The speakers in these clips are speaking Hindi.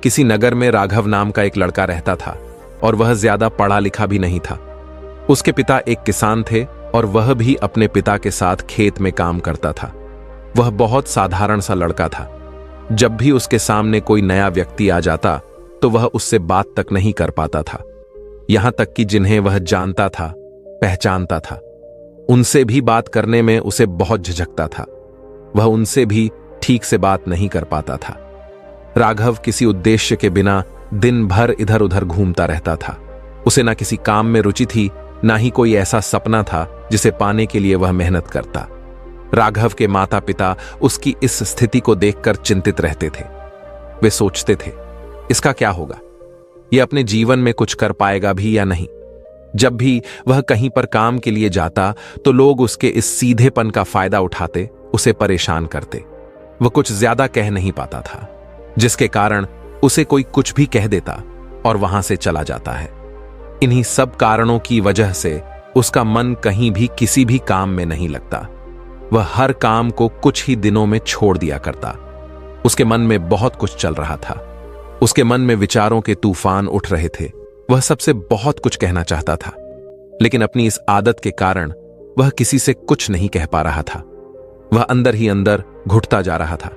किसी नगर में राघव नाम का एक लड़का रहता था और वह ज्यादा पढ़ा लिखा भी नहीं था। उसके पिता एक किसान थे और वह भी अपने पिता के साथ खेत में काम करता था। वह बहुत साधारण सा लड़का था। जब भी उसके सामने कोई नया व्यक्ति आ जाता तो वह उससे बात तक नहीं कर पाता था। यहां तक कि जिन्हें वह जानता था, पहचानता था, उनसे भी बात करने में उसे बहुत झिझकता था। वह उनसे भी ठीक से बात नहीं कर पाता था। राघव किसी उद्देश्य के बिना दिन भर इधर उधर घूमता रहता था। उसे ना किसी काम में रुचि थी, ना ही कोई ऐसा सपना था जिसे पाने के लिए वह मेहनत करता। राघव के माता पिता उसकी इस स्थिति को देखकर चिंतित रहते थे। वे सोचते थे, इसका क्या होगा? यह अपने जीवन में कुछ कर पाएगा भी या नहीं? जब भी वह कहीं पर काम के लिए जाता तो लोग उसके इस सीधेपन का फायदा उठाते, उसे परेशान करते। वह कुछ ज्यादा कह नहीं पाता था, जिसके कारण उसे कोई कुछ भी कह देता और वहां से चला जाता है। इन्हीं सब कारणों की वजह से उसका मन कहीं भी किसी भी काम में नहीं लगता। वह हर काम को कुछ ही दिनों में छोड़ दिया करता। उसके मन में बहुत कुछ चल रहा था। उसके मन में विचारों के तूफान उठ रहे थे। वह सबसे बहुत कुछ कहना चाहता था, लेकिन अपनी इस आदत के कारण वह किसी से कुछ नहीं कह पा रहा था। वह अंदर ही अंदर घुटता जा रहा था,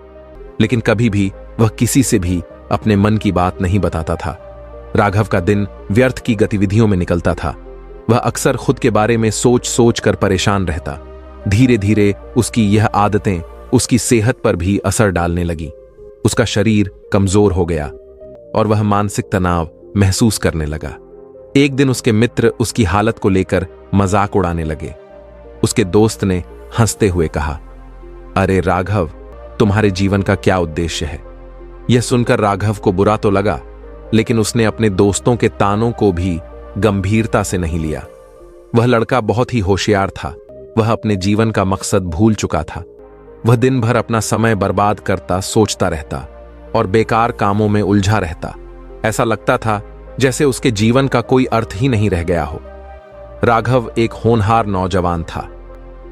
लेकिन कभी भी वह किसी से भी अपने मन की बात नहीं बताता था। राघव का दिन व्यर्थ की गतिविधियों में निकलता था। वह अक्सर खुद के बारे में सोच सोच कर परेशान रहता। धीरे धीरे उसकी यह आदतें उसकी सेहत पर भी असर डालने लगी। उसका शरीर कमजोर हो गया और वह मानसिक तनाव महसूस करने लगा। एक दिन उसके मित्र उसकी हालत को लेकर मजाक उड़ाने लगे। उसके दोस्त ने हंसते हुए कहा, अरे राघव, तुम्हारे जीवन का क्या उद्देश्य है? यह सुनकर राघव को बुरा तो लगा, लेकिन उसने अपने दोस्तों के तानों को भी गंभीरता से नहीं लिया। वह लड़का बहुत ही होशियार था। वह अपने जीवन का मकसद भूल चुका था। वह दिन भर अपना समय बर्बाद करता, सोचता रहता और बेकार कामों में उलझा रहता। ऐसा लगता था जैसे उसके जीवन का कोई अर्थ ही नहीं रह गया हो। राघव एक होनहार नौजवान था,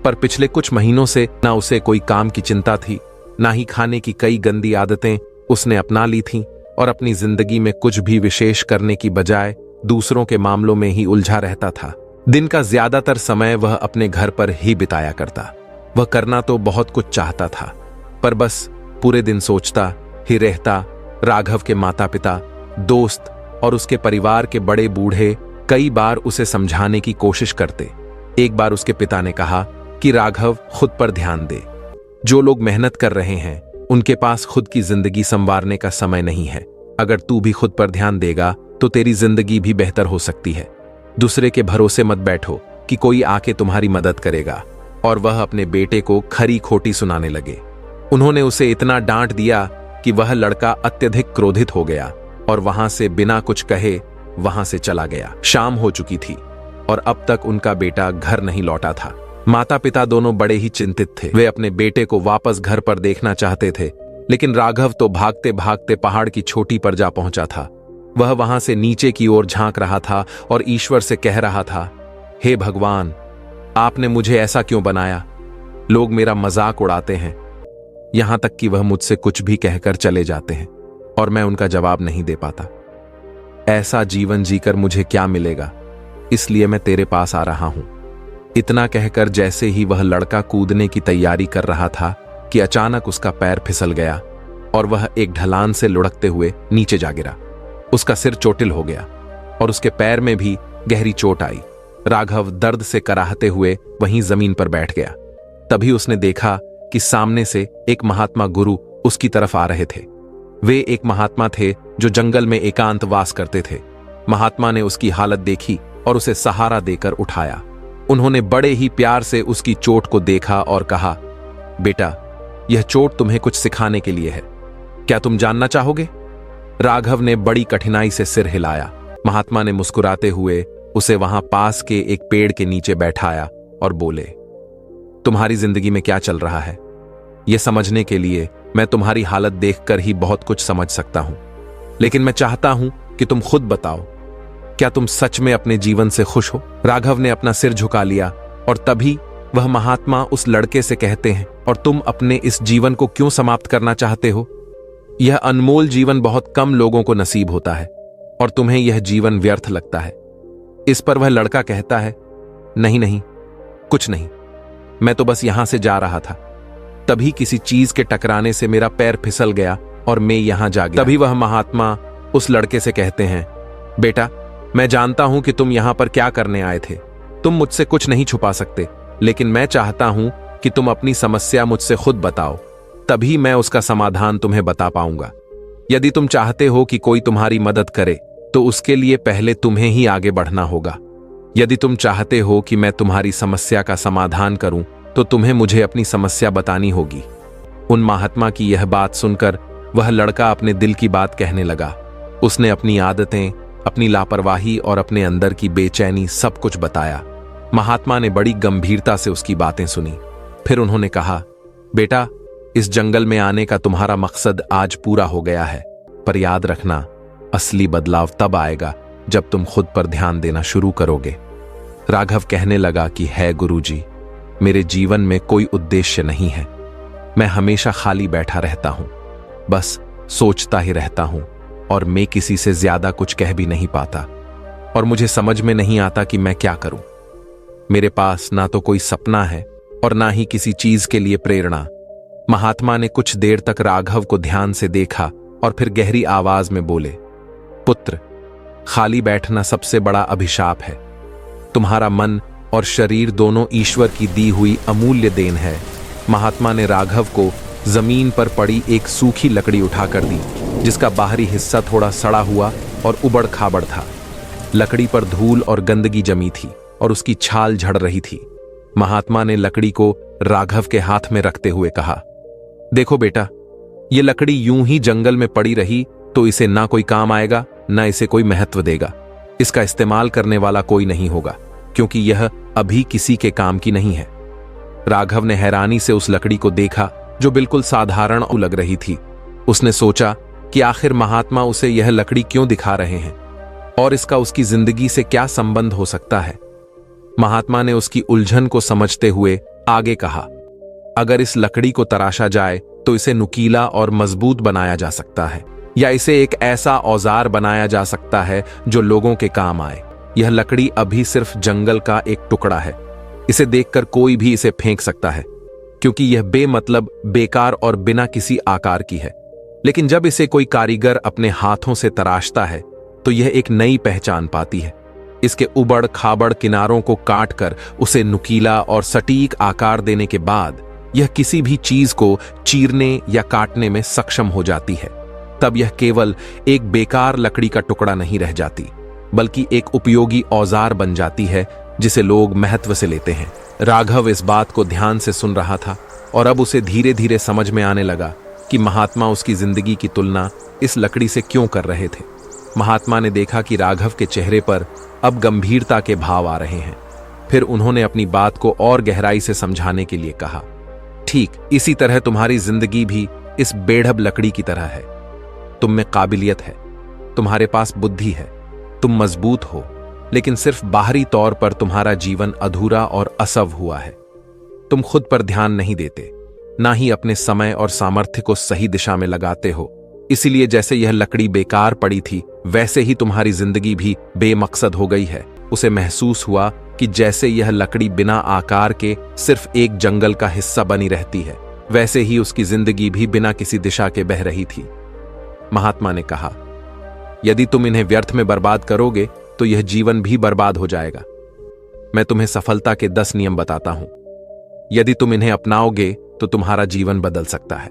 पर पिछले कुछ महीनों से ना उसे कोई काम की चिंता थी, ना ही खाने की कई गंदी आदतें उसने अपना ली थीं और अपनी जिंदगी में कुछ भी विशेष करने की बजाय दूसरों के मामलों में ही उलझा रहता था। दिन का ज्यादातर समय वह अपने घर पर ही बिताया करता। वह करना तो बहुत कुछ चाहता था, पर बस पूरे दिन सोचता ही रहता। राघव के माता पिता, दोस्त और उसके परिवार के बड़े बूढ़े कई बार उसे समझाने की कोशिश करते। एक बार उसके पिता ने कहा कि राघव, खुद पर ध्यान दे। जो लोग मेहनत कर रहे हैं उनके पास खुद की जिंदगी संवारने का समय नहीं है। अगर तू भी खुद पर ध्यान देगा तो तेरी जिंदगी भी बेहतर हो सकती है। दूसरे के भरोसे मत बैठो कि कोई आके तुम्हारी मदद करेगा। और वह अपने बेटे को खरी खोटी सुनाने लगे। उन्होंने उसे इतना डांट दिया कि वह लड़का अत्यधिक क्रोधित हो गया और वहां से बिना कुछ कहे वहां से चला गया। शाम हो चुकी थी और अब तक उनका बेटा घर नहीं लौटा था। माता पिता दोनों बड़े ही चिंतित थे। वे अपने बेटे को वापस घर पर देखना चाहते थे, लेकिन राघव तो भागते भागते पहाड़ की चोटी पर जा पहुंचा था। वह वहां से नीचे की ओर झांक रहा था और ईश्वर से कह रहा था, हे भगवान, आपने मुझे ऐसा क्यों बनाया? लोग मेरा मजाक उड़ाते हैं, यहां तक कि वह मुझसे कुछ भी कहकर चले जाते हैं और मैं उनका जवाब नहीं दे पाता। ऐसा जीवन जीकर मुझे क्या मिलेगा? इसलिए मैं तेरे पास आ रहा हूं। इतना कहकर जैसे ही वह लड़का कूदने की तैयारी कर रहा था कि अचानक उसका पैर फिसल गया और वह एक ढलान से लुढ़कते हुए नीचे जा गिरा। उसका सिर चोटिल हो गया और उसके पैर में भी गहरी चोट आई। राघव दर्द से कराहते हुए वहीं जमीन पर बैठ गया। तभी उसने देखा कि सामने से एक महात्मा गुरु उसकी तरफ आ रहे थे। वे एक महात्मा थे जो जंगल में एकांत वास करते थे। महात्मा ने उसकी हालत देखी और उसे सहारा देकर उठाया। उन्होंने बड़े ही प्यार से उसकी चोट को देखा और कहा, बेटा, यह चोट तुम्हें कुछ सिखाने के लिए है। क्या तुम जानना चाहोगे? राघव ने बड़ी कठिनाई से सिर हिलाया। महात्मा ने मुस्कुराते हुए उसे वहां पास के एक पेड़ के नीचे बैठाया और बोले, तुम्हारी जिंदगी में क्या चल रहा है, यह समझने के लिए मैं तुम्हारी हालत देखकर ही बहुत कुछ समझ सकता हूं, लेकिन मैं चाहता हूं कि तुम खुद बताओ, क्या तुम सच में अपने जीवन से खुश हो? राघव ने अपना सिर झुका लिया और तभी वह महात्मा उस लड़के से कहते हैं, और तुम अपने इस जीवन को क्यों समाप्त करना चाहते हो? यह अनमोल जीवन बहुत कम लोगों को नसीब होता है और तुम्हें यह जीवन व्यर्थ लगता है। इस पर वह लड़का कहता है, नहीं नहीं, कुछ नहीं, मैं तो बस यहां से जा रहा था। तभी किसी चीज के टकराने से मेरा पैर फिसल गया और मैं यहां जा गया। तभी वह महात्मा उस लड़के से कहते हैं, बेटा, मैं जानता हूं कि तुम यहां पर क्या करने आए थे। तुम मुझसे कुछ नहीं छुपा सकते, लेकिन मैं चाहता हूं कि तुम अपनी समस्या मुझसे खुद बताओ, तभी मैं उसका समाधान तुम्हें बता पाऊंगा। यदि तुम चाहते हो कि कोई तुम्हारी मदद करे, तो उसके लिए पहले तुम्हें ही आगे बढ़ना होगा। यदि तुम चाहते हो कि मैं तुम्हारी समस्या का समाधान करूं, तो तुम्हें मुझे अपनी समस्या बतानी होगी। उन महात्मा की यह बात सुनकर वह लड़का अपने दिल की बात कहने लगा। उसने अपनी आदतें, अपनी लापरवाही और अपने अंदर की बेचैनी सब कुछ बताया। महात्मा ने बड़ी गंभीरता से उसकी बातें सुनी। फिर उन्होंने कहा, बेटा, इस जंगल में आने का तुम्हारा मकसद आज पूरा हो गया है, पर याद रखना, असली बदलाव तब आएगा जब तुम खुद पर ध्यान देना शुरू करोगे। राघव कहने लगा कि है गुरुजी, मेरे जीवन में कोई उद्देश्य नहीं है। मैं हमेशा खाली बैठा रहता हूं, बस सोचता ही रहता हूं और मैं किसी से ज्यादा कुछ कह भी नहीं पाता और मुझे समझ में नहीं आता कि मैं क्या करूं। मेरे पास ना तो कोई सपना है और ना ही किसी चीज के लिए प्रेरणा। महात्मा ने कुछ देर तक राघव को ध्यान से देखा और फिर गहरी आवाज में बोले, पुत्र, खाली बैठना सबसे बड़ा अभिशाप है। तुम्हारा मन और शरीर दोनों ईश्वर की दी हुई अमूल्य देन है। महात्मा ने राघव को जमीन पर पड़ी एक सूखी लकड़ी उठाकर दी, जिसका बाहरी हिस्सा थोड़ा सड़ा हुआ और उबड़ खाबड़ था। लकड़ी पर धूल और गंदगी जमी थी और उसकी छाल झड़ रही थी। महात्मा ने लकड़ी को राघव के हाथ में रखते हुए कहा, देखो बेटा, ये लकड़ी यूं ही जंगल में पड़ी रही तो इसे ना कोई काम आएगा, ना इसे कोई महत्व देगा। इसका इस्तेमाल करने वाला कोई नहीं होगा, क्योंकि यह अभी किसी के काम की नहीं है। राघव ने हैरानी से उस लकड़ी को देखा, जो बिल्कुल साधारण लग रही थी। उसने सोचा कि आखिर महात्मा उसे यह लकड़ी क्यों दिखा रहे हैं और इसका उसकी जिंदगी से क्या संबंध हो सकता है। महात्मा ने उसकी उलझन को समझते हुए आगे कहा, अगर इस लकड़ी को तराशा जाए तो इसे नुकीला और मजबूत बनाया जा सकता है, या इसे एक ऐसा औजार बनाया जा सकता है जो लोगों के काम आए। यह लकड़ी अभी सिर्फ जंगल का एक टुकड़ा है। इसे देखकर कोई भी इसे फेंक सकता है, क्योंकि यह बेमतलब, बेकार और बिना किसी आकार की है। लेकिन जब इसे कोई कारीगर अपने हाथों से तराशता है, तो यह एक नई पहचान पाती है। इसके उबड़ खाबड़ किनारों को काटकर उसे नुकीला और सटीक आकार देने के बाद यह किसी भी चीज को चीरने या काटने में सक्षम हो जाती है। तब यह केवल एक बेकार लकड़ी का टुकड़ा नहीं रह जाती, बल्कि एक उपयोगी औजार बन जाती है, जिसे लोग महत्व से लेते हैं। राघव इस बात को ध्यान से सुन रहा था और अब उसे धीरे धीरे समझ में आने लगा कि महात्मा उसकी जिंदगी की तुलना इस लकड़ी से क्यों कर रहे थे। महात्मा ने देखा कि राघव के चेहरे पर अब गंभीरता के भाव आ रहे हैं। फिर उन्होंने अपनी बात को और गहराई से समझाने के लिए कहा, ठीक इसी तरह तुम्हारी जिंदगी भी इस बेढब लकड़ी की तरह है। तुम में काबिलियत है, तुम्हारे पास बुद्धि है, तुम मजबूत हो, लेकिन सिर्फ बाहरी तौर पर तुम्हारा जीवन अधूरा और असव हुआ है। तुम खुद पर ध्यान नहीं देते, ना ही अपने समय और सामर्थ्य को सही दिशा में लगाते हो। इसीलिए जैसे यह लकड़ी बेकार पड़ी थी, वैसे ही तुम्हारी जिंदगी भी बेमकसद हो गई है। उसे महसूस हुआ कि जैसे यह लकड़ी बिना आकार के सिर्फ एक जंगल का हिस्सा बनी रहती है, वैसे ही उसकी जिंदगी भी बिना किसी दिशा के बह रही थी। महात्मा ने कहा, यदि तुम इन्हें व्यर्थ में बर्बाद करोगे तो यह जीवन भी बर्बाद हो जाएगा। मैं तुम्हें सफलता के 10 नियम बताता हूं। यदि तुम इन्हें अपनाओगे तो तुम्हारा जीवन बदल सकता है।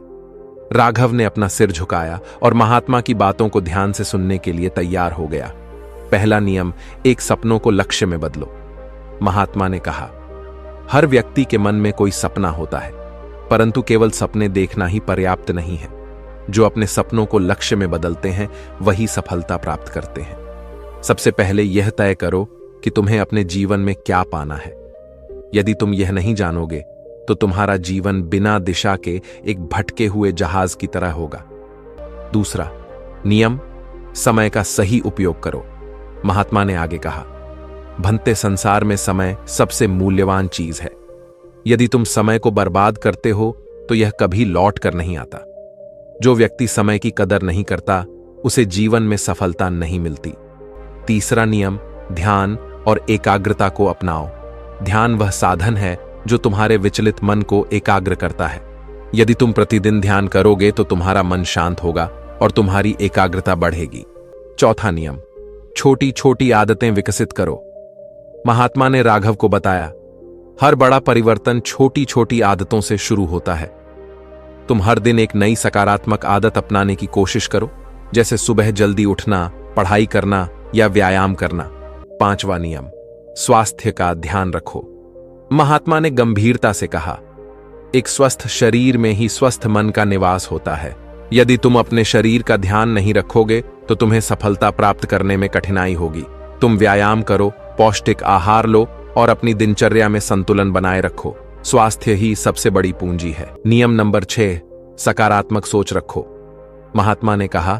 राघव ने अपना सिर झुकाया और महात्मा की बातों को ध्यान से सुनने के लिए तैयार हो गया। पहला नियम, एक सपनों को लक्ष्य में बदलो। महात्मा ने कहा, हर व्यक्ति के मन में कोई सपना होता है, परंतु केवल सपने देखना ही पर्याप्त नहीं है। जो अपने सपनों को लक्ष्य में बदलते हैं, वही सफलता प्राप्त करते हैं। सबसे पहले यह तय करो कि तुम्हें अपने जीवन में क्या पाना है। यदि तुम यह नहीं जानोगे तो तुम्हारा जीवन बिना दिशा के एक भटके हुए जहाज की तरह होगा। दूसरा नियम, समय का सही उपयोग करो। महात्मा ने आगे कहा, भनते संसार में समय सबसे मूल्यवान चीज है। यदि तुम समय को बर्बाद करते हो तो यह कभी लौट कर नहीं आता। जो व्यक्ति समय की कदर नहीं करता उसे जीवन में सफलता नहीं मिलती। तीसरा नियम, ध्यान और एकाग्रता को अपनाओ। ध्यान वह साधन है जो तुम्हारे विचलित मन को एकाग्र करता है। यदि तुम प्रतिदिन ध्यान करोगे तो तुम्हारा मन शांत होगा और तुम्हारी एकाग्रता बढ़ेगी। चौथा नियम, छोटी छोटी आदतें विकसित करो। महात्मा ने राघव को बताया, हर बड़ा परिवर्तन छोटी छोटी आदतों से शुरू होता है। तुम हर दिन एक नई सकारात्मक आदत अपनाने की कोशिश करो, जैसे सुबह जल्दी उठना, पढ़ाई करना या व्यायाम करना। पांचवा नियम, स्वास्थ्य का ध्यान रखो। महात्मा ने गंभीरता से कहा, एक स्वस्थ शरीर में ही स्वस्थ मन का निवास होता है। यदि तुम अपने शरीर का ध्यान नहीं रखोगे तो तुम्हें सफलता प्राप्त करने में कठिनाई होगी। तुम व्यायाम करो, पौष्टिक आहार लो और अपनी दिनचर्या में संतुलन बनाए रखो। स्वास्थ्य ही सबसे बड़ी पूंजी है। नियम नंबर 6, सकारात्मक सोच रखो। महात्मा ने कहा,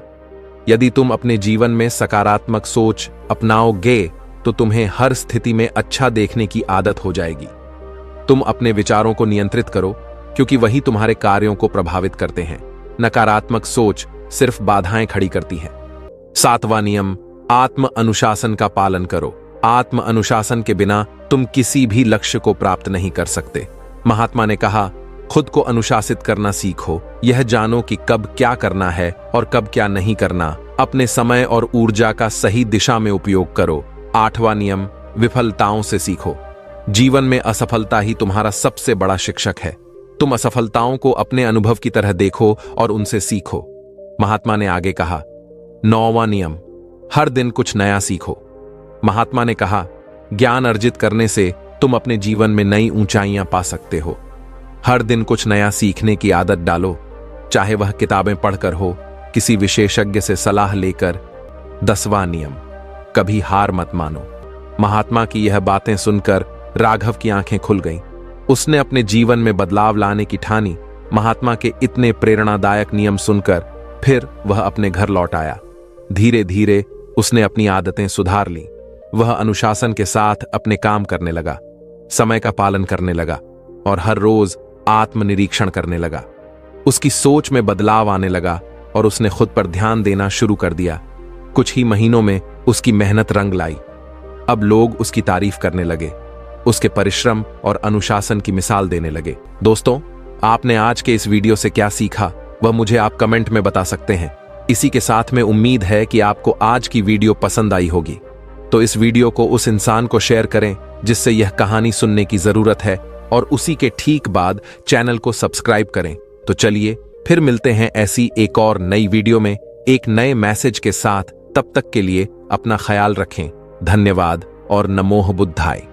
यदि तुम अपने जीवन में सकारात्मक सोच अपनाओगे तो तुम्हें हर स्थिति में अच्छा देखने की आदत हो जाएगी। तुम अपने विचारों को नियंत्रित करो, क्योंकि वही तुम्हारे कार्यों को प्रभावित करते हैं। नकारात्मक सोच सिर्फ बाधाएं खड़ी करती है। सातवां नियम, आत्म अनुशासन का पालन करो। आत्म अनुशासन के बिना तुम किसी भी लक्ष्य को प्राप्त नहीं कर सकते। महात्मा ने कहा, खुद को अनुशासित करना सीखो। यह जानो कि कब क्या करना है और कब क्या नहीं करना। अपने समय और ऊर्जा का सही दिशा में उपयोग करो। आठवां नियम, विफलताओं से सीखो। जीवन में असफलता ही तुम्हारा सबसे बड़ा शिक्षक है। तुम असफलताओं को अपने अनुभव की तरह देखो और उनसे सीखो। महात्मा ने आगे कहा, नौवां नियम, हर दिन कुछ नया सीखो। महात्मा ने कहा, ज्ञान अर्जित करने से तुम अपने जीवन में नई ऊंचाइयां पा सकते हो। हर दिन कुछ नया सीखने की आदत डालो, चाहे वह किताबें पढ़कर हो, किसी विशेषज्ञ से सलाह लेकर। 10वां नियम, कभी हार मत मानो। महात्मा की यह बातें सुनकर राघव की आंखें खुल गईं। उसने अपने जीवन में बदलाव लाने की ठानी। महात्मा के इतने प्रेरणादायक नियम सुनकर फिर वह अपने घर लौट आया। धीरे धीरे उसने अपनी आदतें सुधार लीं। वह अनुशासन के साथ अपने काम करने लगा, समय का पालन करने लगा और हर रोज आत्मनिरीक्षण करने लगा। उसकी सोच में बदलाव आने लगा और उसने खुद पर ध्यान देना शुरू कर दिया। कुछ ही महीनों में उसकी मेहनत रंग लाई। अब लोग उसकी तारीफ करने लगे, उसके परिश्रम और अनुशासन की मिसाल देने लगे। दोस्तों, आपने आज के इस वीडियो से क्या सीखा वह मुझे आप कमेंट में बता सकते हैं। इसी के साथ में उम्मीद है कि आपको आज की वीडियो पसंद आई होगी। तो इस वीडियो को उस इंसान को शेयर करें जिससे यह कहानी सुनने की जरूरत है और उसी के ठीक बाद चैनल को सब्सक्राइब करें। तो चलिए फिर मिलते हैं ऐसी एक और नई वीडियो में एक नए मैसेज के साथ। तब तक के लिए अपना ख्याल रखें। धन्यवाद और नमोह बुद्धाय।